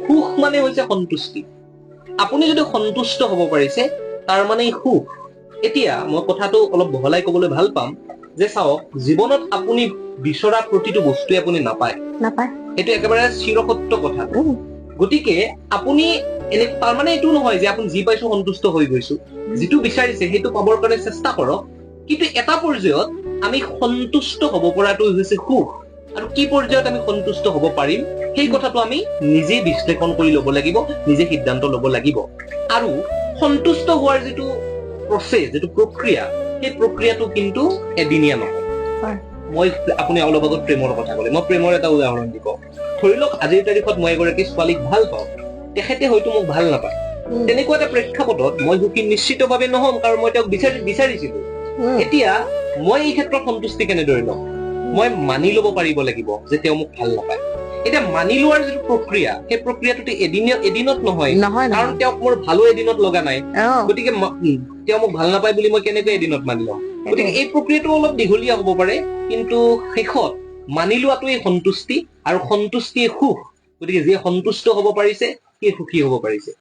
সুখ মানে হৈছে সন্তুষ্টি। আপুনি যদি সন্তুষ্ট হ'ব পাৰিছে তাৰ মানে সুখ। এতিয়া মই কথাটো অলপ বহলাই কবলৈ ভাল পাম যে চাওক, জীৱনত আপুনি বিচৰা প্ৰতিটো বস্তুৱে আপুনি নাপায়, সেইটো একেবাৰে চিৰসত্য কথা। গতিকে আপুনি তাৰ মানে এইটো নহয় যে আপুনি যি পাইছো সন্তুষ্ট হৈ গৈছো। যিটো বিচাৰিছে সেইটো পাবৰ কাৰণে চেষ্টা কৰক, কিন্তু এটা পৰ্যায়ত আমি সন্তুষ্ট হ'ব পৰাটো হৈছে সুখ। আৰু কি পৰ্যায়ত আমি সন্তুষ্ট হ'ব পাৰিম সেই কথাটো আমি নিজে বিশ্লেষণ কৰি ল'ব লাগিব, নিজে সিদ্ধান্ত ল'ব লাগিব। আৰু সন্তুষ্ট হোৱাৰ যিটো প্ৰচেছ, যিটো প্ৰক্ৰিয়া, সেই প্ৰক্ৰিয়াটো কিন্তু এদিনীয়া নহয়। মই আপুনি অলপ আগত প্ৰেমৰ কথা ক'লে, মই প্ৰেমৰ এটা উদাহৰণ দিব। ধৰি লওক আজিৰ তাৰিখত মই এগৰাকী ছোৱালীক ভাল পাওঁ, তেখেতে হয়তো মোক ভাল নাপায়। তেনেকুৱা এটা প্ৰেক্ষাপটত মই সুখী নিশ্চিতভাৱে নহম, কাৰণ মই তেওঁক বিচাৰিছিলো। এতিয়া মই এই ক্ষেত্ৰত সন্তুষ্টি কেনেদৰে ল'ম? মই মানি ল'ব পাৰিব লাগিব যে তেওঁ মোক ভাল নাপায়। এতিয়া মানি লোৱাৰ যিটো প্ৰক্ৰিয়া, সেই প্ৰক্ৰিয়াটো এদিনত নহয়, কাৰণ তেওঁক মোৰ ভালো এদিনত লগা নাই। গতিকে তেওঁ মোক ভাল নাপায় বুলি মই কেনেকৈ এদিনত মানি ল'ম? গতিকে এই প্ৰক্ৰিয়াটো অলপ দীঘলীয়া হ'ব পাৰে, কিন্তু শেষত মানি লোৱাটোৱেই সন্তুষ্টি, আৰু সন্তুষ্টিয়ে সুখ। গতিকে যিয়ে সন্তুষ্ট হ'ব পাৰিছে সিয়ে সুখী হ'ব পাৰিছে।